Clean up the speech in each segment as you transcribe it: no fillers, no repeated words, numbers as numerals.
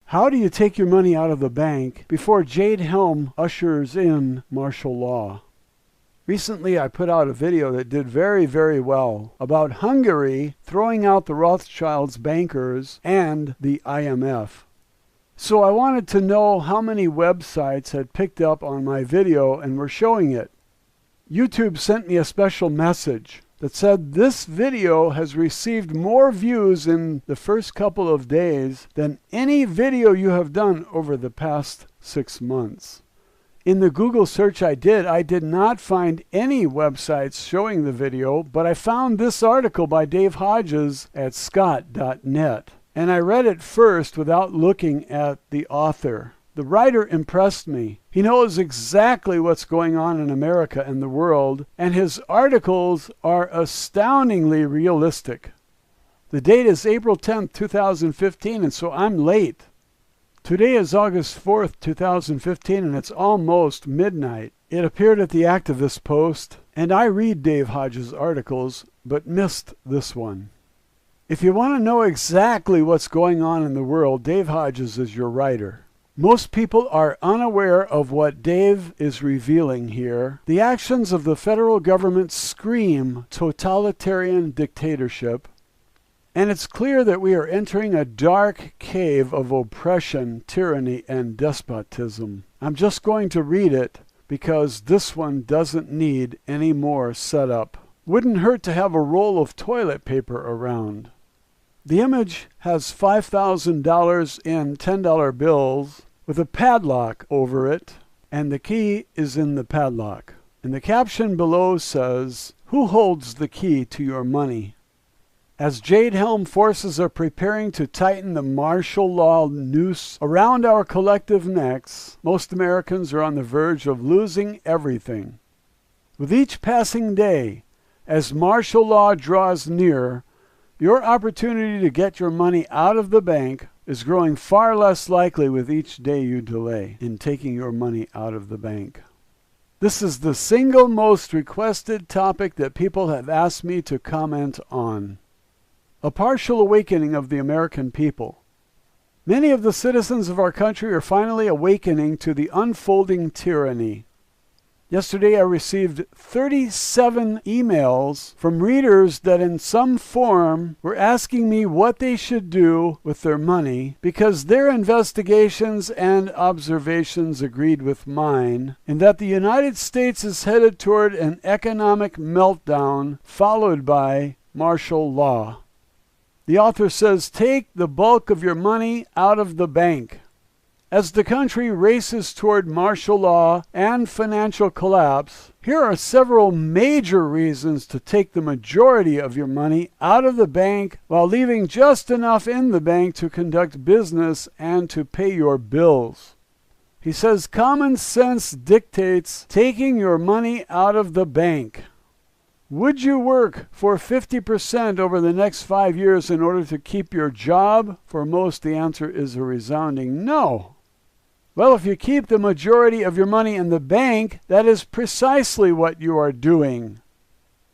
How do you take your money out of the bank before Jade Helm ushers in martial law? Recently, I put out a video that did very, very well about Hungary throwing out the Rothschilds bankers and the IMF. So I wanted to know how many websites had picked up on my video and were showing it. YouTube sent me a special message that said this video has received more views in the first couple of days than any video you have done over the past 6 months. In the Google search I did not find any websites showing the video, but I found this article by Dave Hodges at scott.net. And I read it first without looking at the author. The writer impressed me. He knows exactly what's going on in America and the world, and his articles are astoundingly realistic. The date is April 10th, 2015, and so I'm late. Today is August 4th, 2015, and it's almost midnight. It appeared at the Activist Post, and I read Dave Hodges' articles, but missed this one. If you want to know exactly what's going on in the world, Dave Hodges is your writer. Most people are unaware of what Dave is revealing here. The actions of the federal government scream totalitarian dictatorship, and it's clear that we are entering a dark cave of oppression, tyranny, and despotism. I'm just going to read it because this one doesn't need any more setup. Wouldn't hurt to have a roll of toilet paper around. The image has $5,000 in $10 bills with a padlock over it, and the key is in the padlock. And the caption below says, "Who holds the key to your money?" As Jade Helm forces are preparing to tighten the martial law noose around our collective necks, most Americans are on the verge of losing everything. With each passing day, as martial law draws near, your opportunity to get your money out of the bank is growing far less likely with each day you delay in taking your money out of the bank. This is the single most requested topic that people have asked me to comment on. A partial awakening of the American people. Many of the citizens of our country are finally awakening to the unfolding tyranny. Yesterday I received 37 emails from readers that in some form were asking me what they should do with their money because their investigations and observations agreed with mine, and that the United States is headed toward an economic meltdown followed by martial law. The author says, take the bulk of your money out of the bank. As the country races toward martial law and financial collapse, here are several major reasons to take the majority of your money out of the bank while leaving just enough in the bank to conduct business and to pay your bills. He says common sense dictates taking your money out of the bank. Would you work for 50% over the next 5 years in order to keep your job? For most, the answer is a resounding no. Well, if you keep the majority of your money in the bank, that is precisely what you are doing.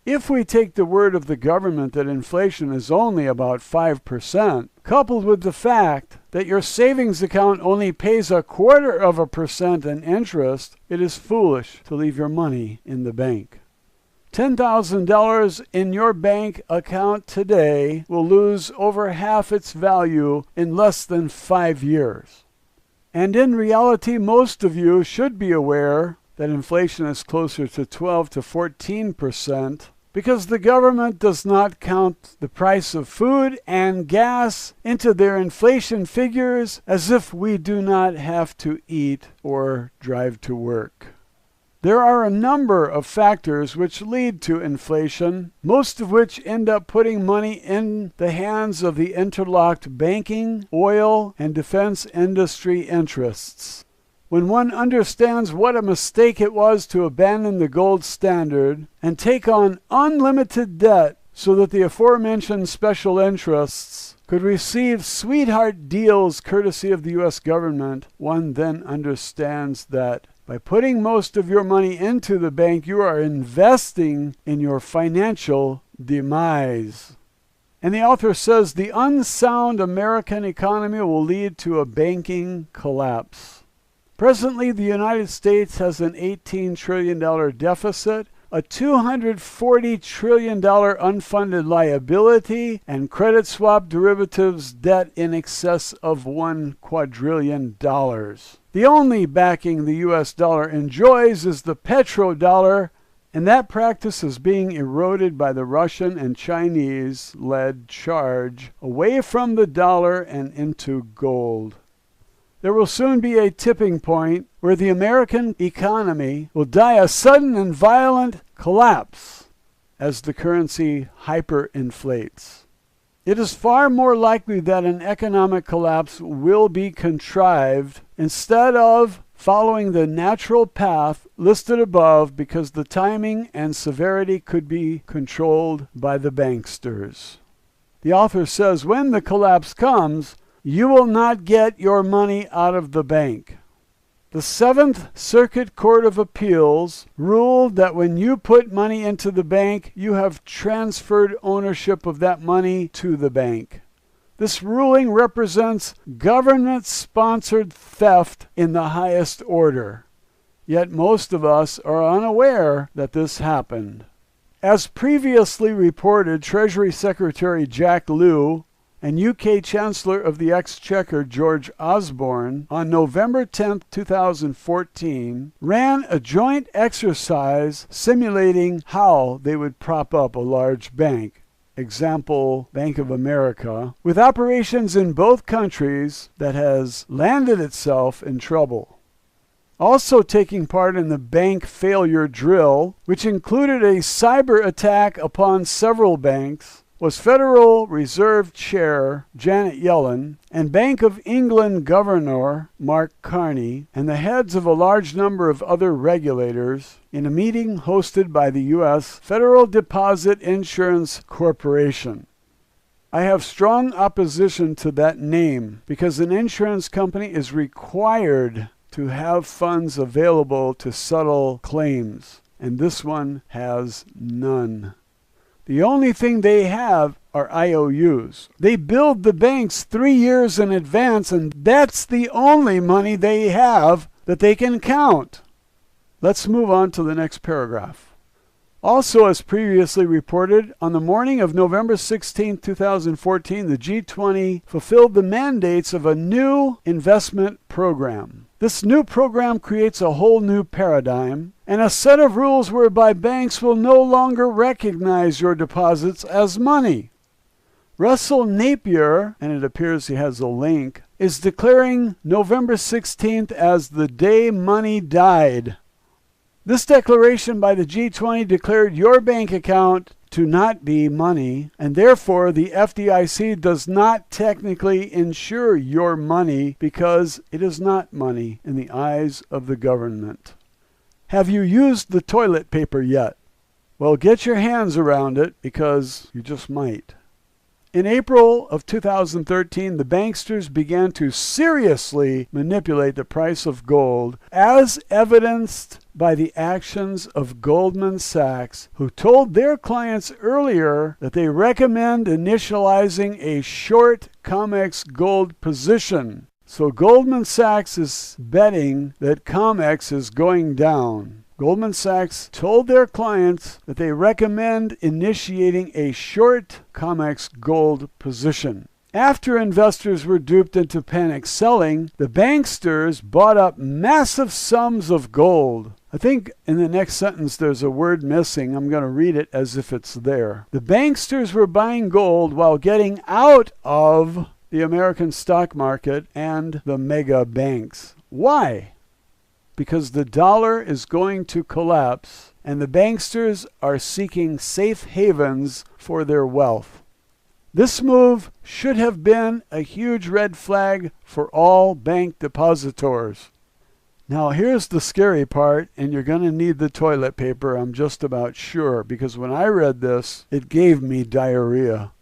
If we take the word of the government that inflation is only about 5%, coupled with the fact that your savings account only pays 0.25% in interest, it is foolish to leave your money in the bank. $10,000 in your bank account today will lose over half its value in less than 5 years. And in reality, most of you should be aware that inflation is closer to 12 to 14% because the government does not count the price of food and gas into their inflation figures, as if we do not have to eat or drive to work. There are a number of factors which lead to inflation, most of which end up putting money in the hands of the interlocked banking, oil, and defense industry interests. When one understands what a mistake it was to abandon the gold standard and take on unlimited debt so that the aforementioned special interests could receive sweetheart deals courtesy of the U.S. government, one then understands that by putting most of your money into the bank, you are investing in your financial demise. And the author says the unsound American economy will lead to a banking collapse. Presently, the United States has an $18 trillion deficit, a $240 trillion unfunded liability, and credit swap derivatives debt in excess of $1 quadrillion. The only backing the U.S. dollar enjoys is the petrodollar, and that practice is being eroded by the Russian and Chinese-led charge away from the dollar and into gold. There will soon be a tipping point where the American economy will die a sudden and violent collapse as the currency hyperinflates. It is far more likely that an economic collapse will be contrived instead of following the natural path listed above, because the timing and severity could be controlled by the banksters. The author says when the collapse comes, you will not get your money out of the bank. The Seventh Circuit Court of Appeals ruled that when you put money into the bank, you have transferred ownership of that money to the bank. This ruling represents government-sponsored theft in the highest order. Yet most of us are unaware that this happened. As previously reported, Treasury Secretary Jack Lew and UK Chancellor of the Exchequer George Osborne on November 10, 2014, ran a joint exercise simulating how they would prop up a large bank, example Bank of America, with operations in both countries, that has landed itself in trouble. Also taking part in the bank failure drill, which included a cyber attack upon several banks, was Federal Reserve Chair Janet Yellen and Bank of England Governor Mark Carney and the heads of a large number of other regulators in a meeting hosted by the U.S. Federal Deposit Insurance Corporation. I have strong opposition to that name because an insurance company is required to have funds available to settle claims, and this one has none. The only thing they have are IOUs. They build the banks 3 years in advance, and that's the only money they have that they can count. Let's move on to the next paragraph. Also, as previously reported, on the morning of November 16, 2014, the G20 fulfilled the mandates of a new investment program. This new program creates a whole new paradigm and a set of rules whereby banks will no longer recognize your deposits as money. Russell Napier, and it appears he has a link, is declaring November 16th as the day money died. This declaration by the G20 declared your bank account to not be money, and therefore the FDIC does not technically insure your money because it is not money in the eyes of the government. Have you used the toilet paper yet? Well, get your hands around it because you just might. In April of 2013, the banksters began to seriously manipulate the price of gold, as evidenced by the actions of Goldman Sachs, who told their clients earlier that they recommend initializing a short COMEX gold position. So Goldman Sachs is betting that COMEX is going down. Goldman Sachs told their clients that they recommend initiating a short COMEX gold position. After investors were duped into panic selling, the banksters bought up massive sums of gold. I think in the next sentence there's a word missing. I'm going to read it as if it's there. The banksters were buying gold while getting out of the American stock market and the mega banks. Why? Because the dollar is going to collapse and the banksters are seeking safe havens for their wealth. This move should have been a huge red flag for all bank depositors. Now here's the scary part, and you're going to need the toilet paper, I'm just about sure, because when I read this, it gave me diarrhea.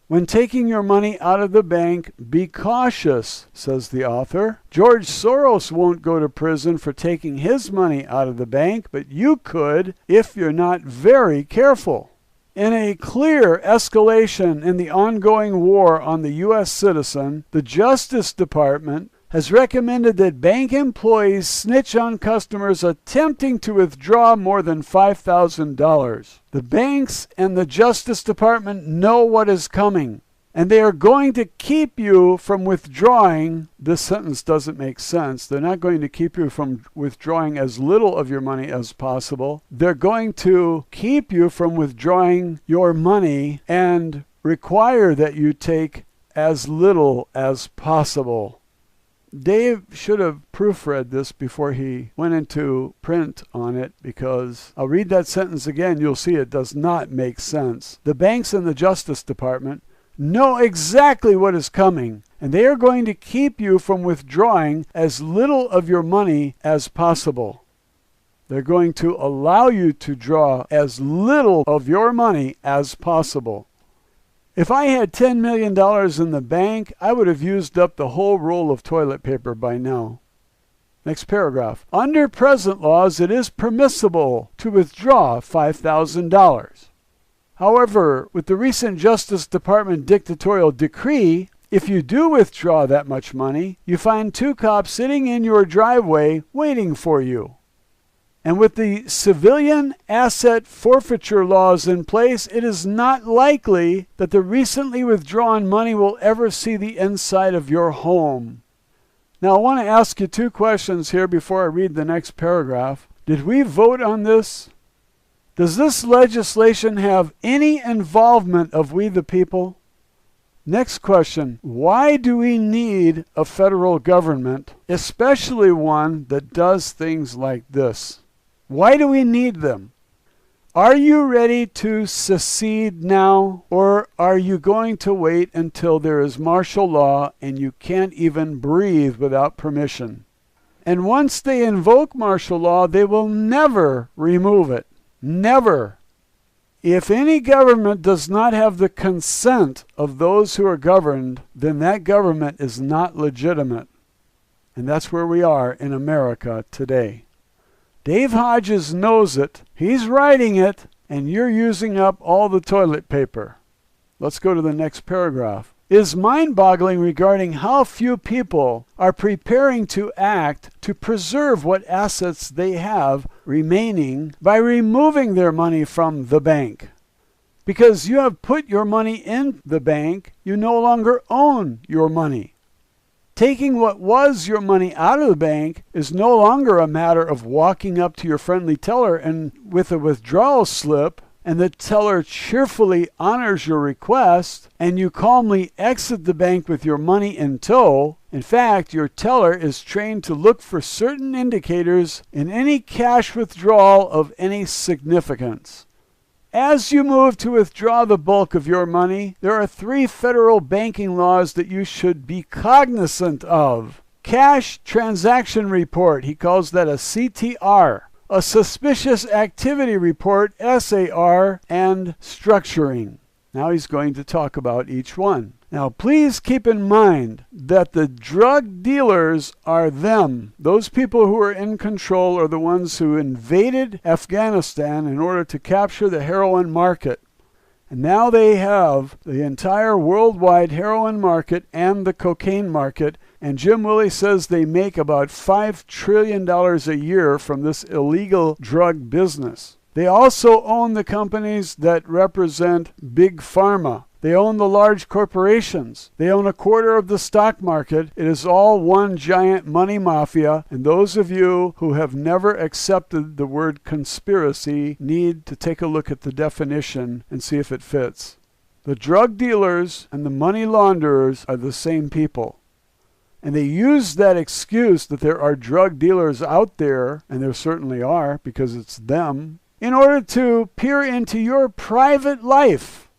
When taking your money out of the bank, be cautious, says the author. George Soros won't go to prison for taking his money out of the bank, but you could if you're not very careful. In a clear escalation in the ongoing war on the U.S. citizen, the Justice Department has recommended that bank employees snitch on customers attempting to withdraw more than $5,000. The banks and the Justice Department know what is coming, and they are going to keep you from withdrawing. This sentence doesn't make sense. They're not going to keep you from withdrawing as little of your money as possible. They're going to keep you from withdrawing your money and require that you take as little as possible. Dave should have proofread this before he went into print on it, because I'll read that sentence again. You'll see it does not make sense. The banks and the Justice Department know exactly what is coming, and they are going to keep you from withdrawing as little of your money as possible. They're going to allow you to draw as little of your money as possible. If I had $10 million in the bank, I would have used up the whole roll of toilet paper by now. Next paragraph. Under present laws, it is permissible to withdraw $5,000. However, with the recent Justice Department dictatorial decree, if you do withdraw that much money, you find 2 cops sitting in your driveway waiting for you. And with the civilian asset forfeiture laws in place, it is not likely that the recently withdrawn money will ever see the inside of your home. Now, I want to ask you 2 questions here before I read the next paragraph. Did we vote on this? Does this legislation have any involvement of we the people? Next question, why do we need a federal government, especially one that does things like this? Why do we need them? Are you ready to secede now, or are you going to wait until there is martial law and you can't even breathe without permission? And once they invoke martial law, they will never remove it. Never. If any government does not have the consent of those who are governed, then that government is not legitimate. And that's where we are in America today. Dave Hodges knows it, he's writing it, and you're using up all the toilet paper. Let's go to the next paragraph. It is mind-boggling regarding how few people are preparing to act to preserve what assets they have remaining by removing their money from the bank. Because you have put your money in the bank, you no longer own your money. Taking what was your money out of the bank is no longer a matter of walking up to your friendly teller and with a withdrawal slip, and the teller cheerfully honors your request, and you calmly exit the bank with your money in tow. In fact, your teller is trained to look for certain indicators in any cash withdrawal of any significance. As you move to withdraw the bulk of your money, there are 3 federal banking laws that you should be cognizant of. Cash Transaction Report, he calls that a CTR. A Suspicious Activity Report, SAR, and Structuring. Now he's going to talk about each one. Now please keep in mind that the drug dealers are them. Those people who are in control are the ones who invaded Afghanistan in order to capture the heroin market. And now they have the entire worldwide heroin market and the cocaine market. And Jim Willie says they make about $5 trillion a year from this illegal drug business. They also own the companies that represent Big Pharma. They own the large corporations. They own a quarter of the stock market. It is all one giant money mafia. And those of you who have never accepted the word conspiracy need to take a look at the definition and see if it fits. The drug dealers and the money launderers are the same people. And they use that excuse that there are drug dealers out there, and there certainly are because it's them, in order to peer into your private life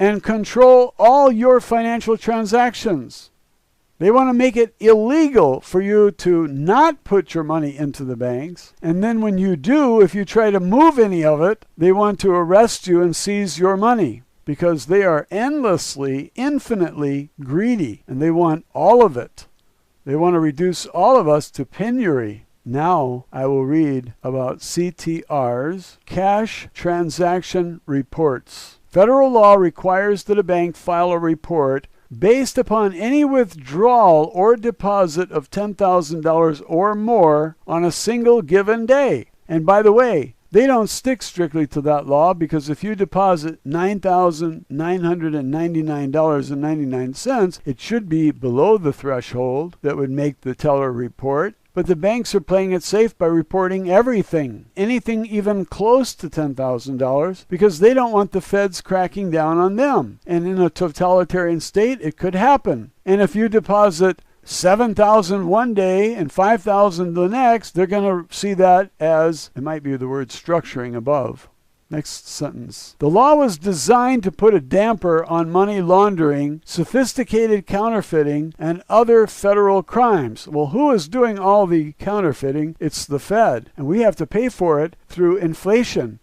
and control all your financial transactions. They want to make it illegal for you to not put your money into the banks. And then when you do, if you try to move any of it, they want to arrest you and seize your money because they are endlessly, infinitely greedy and they want all of it. They want to reduce all of us to penury. Now I will read about CTRs, cash transaction reports. Federal law requires that a bank file a report based upon any withdrawal or deposit of $10,000 or more on a single given day. And by the way, they don't stick strictly to that law, because if you deposit $9,999.99, it should be below the threshold that would make the teller report. But the banks are playing it safe by reporting everything, anything even close to $10,000, because they don't want the feds cracking down on them. And in a totalitarian state, it could happen. And if you deposit $7,000 one day and $5,000 the next, they're going to see that as, it might be the word structuring above. Next sentence. The law was designed to put a damper on money laundering, sophisticated counterfeiting, and other federal crimes. Well, who is doing all the counterfeiting? It's the Fed, and we have to pay for it through inflation.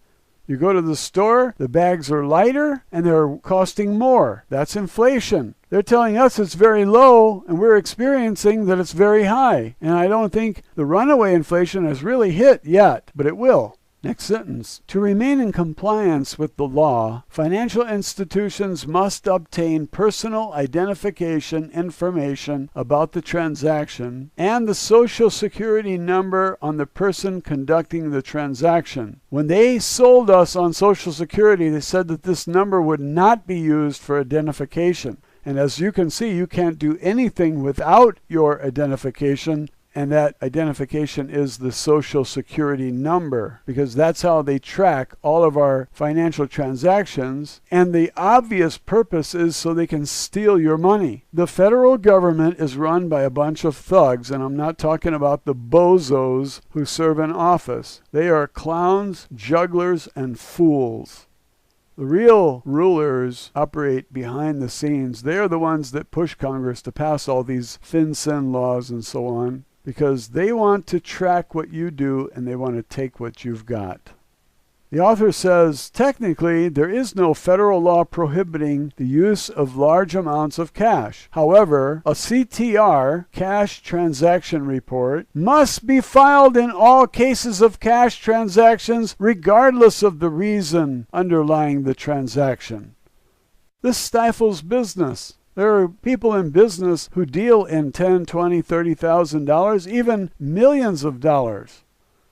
You go to the store, the bags are lighter, and they're costing more. That's inflation. They're telling us it's very low, and we're experiencing that it's very high. And I don't think the runaway inflation has really hit yet, but it will. Next sentence. To remain in compliance with the law, financial institutions must obtain personal identification information about the transaction and the Social Security number on the person conducting the transaction. When they sold us on Social Security, they said that this number would not be used for identification. And as you can see, you can't do anything without your identification. And that identification is the Social Security number, because that's how they track all of our financial transactions. And the obvious purpose is so they can steal your money. The federal government is run by a bunch of thugs, and I'm not talking about the bozos who serve in office. They are clowns, jugglers, and fools. The real rulers operate behind the scenes. They are the ones that push Congress to pass all these FinCEN laws and so on, because they want to track what you do and they want to take what you've got. The author says, technically, there is no federal law prohibiting the use of large amounts of cash. However, a CTR, cash transaction report, must be filed in all cases of cash transactions, regardless of the reason underlying the transaction. This stifles business. There are people in business who deal in $10,000, $20,000, $30,000, even millions of dollars.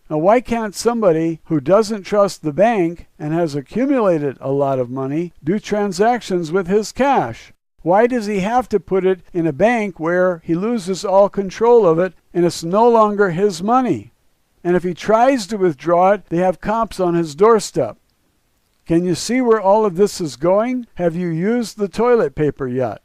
Now, why can't somebody who doesn't trust the bank and has accumulated a lot of money do transactions with his cash? Why does he have to put it in a bank where he loses all control of it and it's no longer his money? And if he tries to withdraw it, they have cops on his doorstep. Can you see where all of this is going? Have you used the toilet paper yet?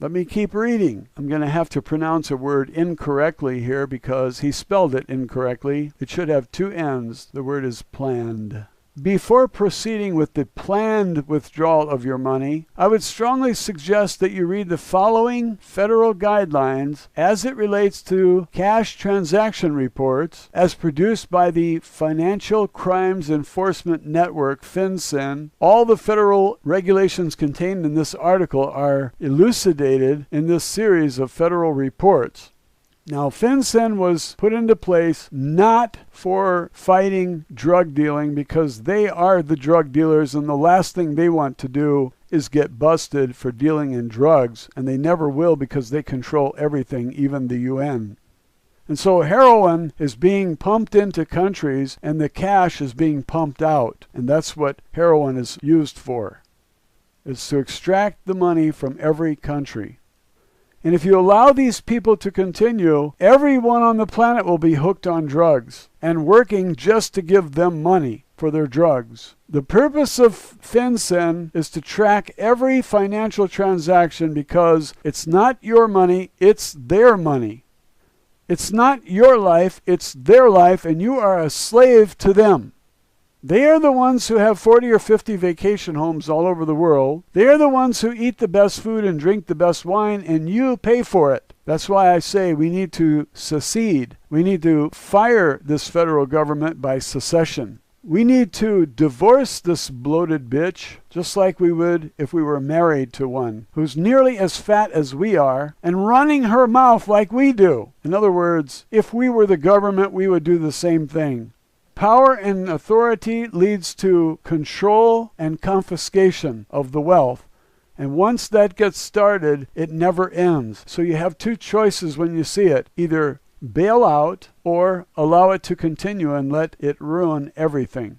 Let me keep reading. I'm going to have to pronounce a word incorrectly here because he spelled it incorrectly. It should have two N's. The word is planned. Before proceeding with the planned withdrawal of your money, I would strongly suggest that you read the following federal guidelines as it relates to cash transaction reports as produced by the Financial Crimes Enforcement Network, FinCEN. All the federal regulations contained in this article are elucidated in this series of federal reports. Now, FinCEN was put into place not for fighting drug dealing, because they are the drug dealers, and the last thing they want to do is get busted for dealing in drugs, and they never will because they control everything, even the UN. And so heroin is being pumped into countries, and the cash is being pumped out, and that's what heroin is used for. It's to extract the money from every country. And if you allow these people to continue, everyone on the planet will be hooked on drugs and working just to give them money for their drugs. The purpose of FinCEN is to track every financial transaction, because it's not your money, it's their money. It's not your life, it's their life, and you are a slave to them. They are the ones who have 40 or 50 vacation homes all over the world. They are the ones who eat the best food and drink the best wine, and you pay for it. That's why I say we need to secede. We need to fire this federal government by secession. We need to divorce this bloated bitch, just like we would if we were married to one who's nearly as fat as we are and running her mouth like we do. In other words, if we were the government, we would do the same thing. Power and authority leads to control and confiscation of the wealth. And once that gets started, it never ends. So you have two choices when you see it. Either bail out or allow it to continue and let it ruin everything.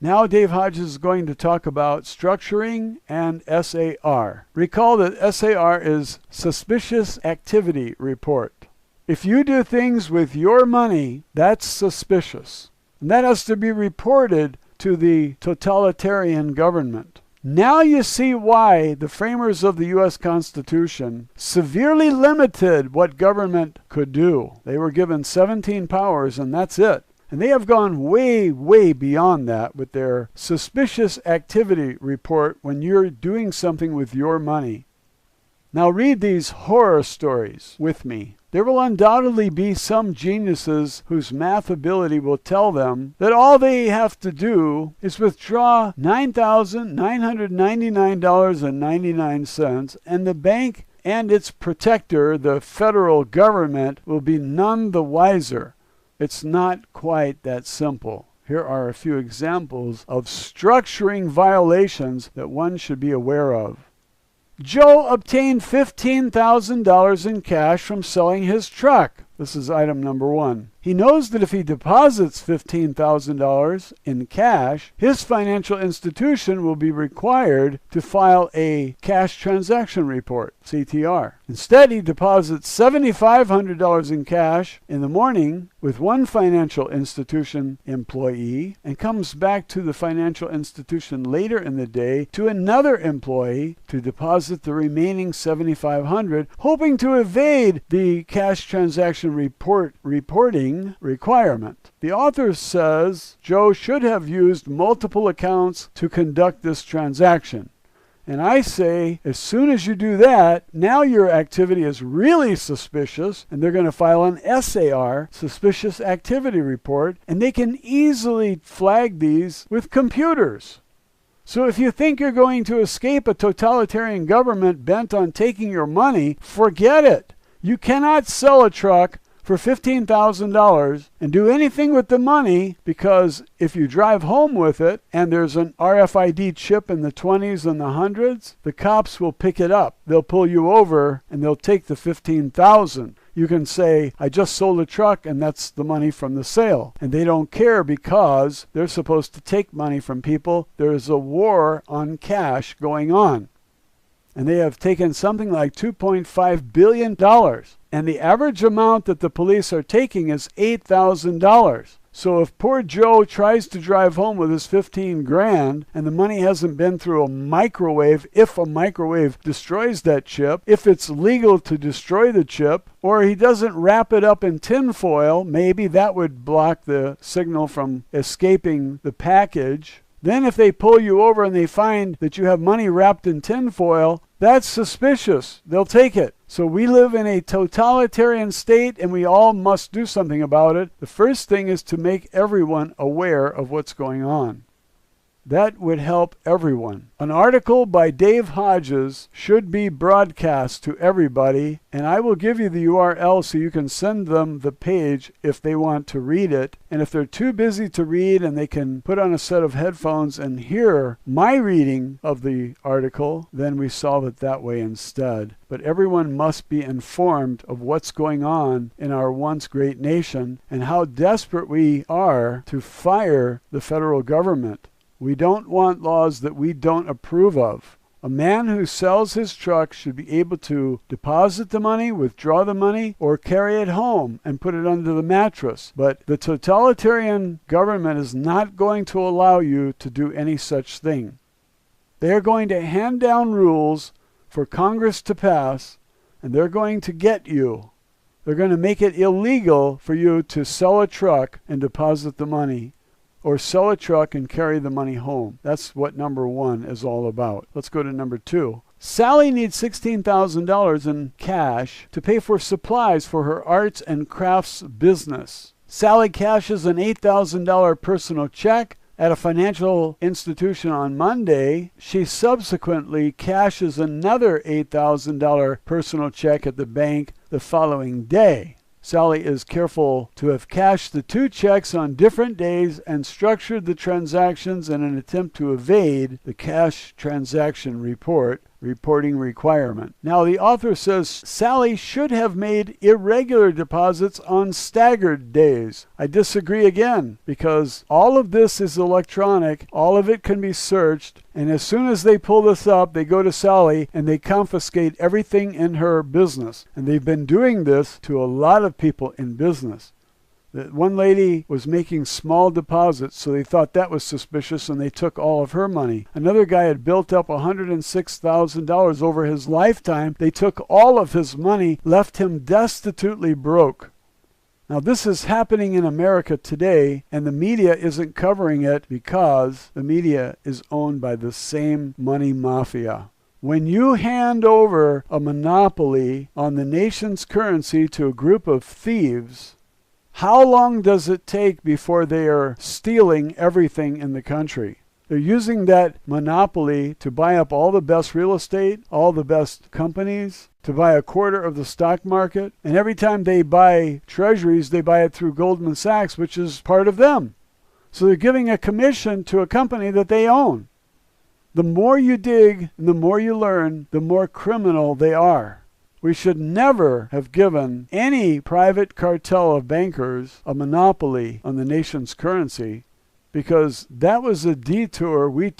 Now Dave Hodges is going to talk about structuring and SAR. Recall that SAR is Suspicious Activity Report. If you do things with your money, that's suspicious. And that has to be reported to the totalitarian government. Now you see why the framers of the U.S. Constitution severely limited what government could do. They were given 17 powers, and that's it. And they have gone way, way beyond that with their suspicious activity report when you're doing something with your money. Now read these horror stories with me. There will undoubtedly be some geniuses whose math ability will tell them that all they have to do is withdraw $9,999.99, and the bank and its protector, the federal government, will be none the wiser. It's not quite that simple. Here are a few examples of structuring violations that one should be aware of. Joe obtained $15,000 in cash from selling his truck. This is item number 1. He knows that if he deposits $15,000 in cash, his financial institution will be required to file a cash transaction report, CTR. Instead, he deposits $7,500 in cash in the morning with one financial institution employee and comes back to the financial institution later in the day to another employee to deposit the remaining $7,500, hoping to evade the cash transaction reporting requirement. The author says Joe should have used multiple accounts to conduct this transaction. And I say, as soon as you do that, now your activity is really suspicious, and they're going to file an SAR, Suspicious Activity Report, and they can easily flag these with computers. So if you think you're going to escape a totalitarian government bent on taking your money, forget it. You cannot sell a truck for $15,000 and do anything with the money, because if you drive home with it and there's an RFID chip in the 20s and the 100s, the cops will pick it up. They'll pull you over and they'll take the $15,000. You can say, I just sold a truck and that's the money from the sale. And they don't care because they're supposed to take money from people. There's a war on cash going on. And they have taken something like $2.5 billion. And the average amount that the police are taking is $8,000. So if poor Joe tries to drive home with his 15 grand and the money hasn't been through a microwave, if a microwave destroys that chip, if it's legal to destroy the chip, or he doesn't wrap it up in tin foil, maybe that would block the signal from escaping the package. Then if they pull you over and they find that you have money wrapped in tin foil, that's suspicious. They'll take it. So we live in a totalitarian state and we all must do something about it. The first thing is to make everyone aware of what's going on. That would help everyone. An article by Dave Hodges should be broadcast to everybody, and I will give you the URL so you can send them the page if they want to read it. And if they're too busy to read and they can put on a set of headphones and hear my reading of the article, then we solve it that way instead. But everyone must be informed of what's going on in our once great nation and how desperate we are to fire the federal government. We don't want laws that we don't approve of. A man who sells his truck should be able to deposit the money, withdraw the money, or carry it home and put it under the mattress. But the totalitarian government is not going to allow you to do any such thing. They are going to hand down rules for Congress to pass, and they're going to get you. They're going to make it illegal for you to sell a truck and deposit the money, or sell a truck and carry the money home. That's what number 1 is all about. Let's go to number 2. Sally needs $16,000 in cash to pay for supplies for her arts and crafts business. Sally cashes an $8,000 personal check at a financial institution on Monday. She subsequently cashes another $8,000 personal check at the bank the following day. Sally is careful to have cashed the two checks on different days and structured the transactions in an attempt to evade the cash transaction reporting requirement. Now, the author says Sally should have made irregular deposits on staggered days. I disagree again, because all of this is electronic, all of it can be searched, and as soon as they pull this up, they go to Sally and they confiscate everything in her business. And they've been doing this to a lot of people in business. That one lady was making small deposits, so they thought that was suspicious, and they took all of her money. Another guy had built up $106,000 over his lifetime. They took all of his money, left him destitutely broke. Now, this is happening in America today, and the media isn't covering it because the media is owned by the same money mafia. When you hand over a monopoly on the nation's currency to a group of thieves, how long does it take before they are stealing everything in the country? They're using that monopoly to buy up all the best real estate, all the best companies, to buy a quarter of the stock market. And every time they buy treasuries, they buy it through Goldman Sachs, which is part of them. So they're giving a commission to a company that they own. The more you dig and the more you learn, the more criminal they are. We should never have given any private cartel of bankers a monopoly on the nation's currency, because that was a detour we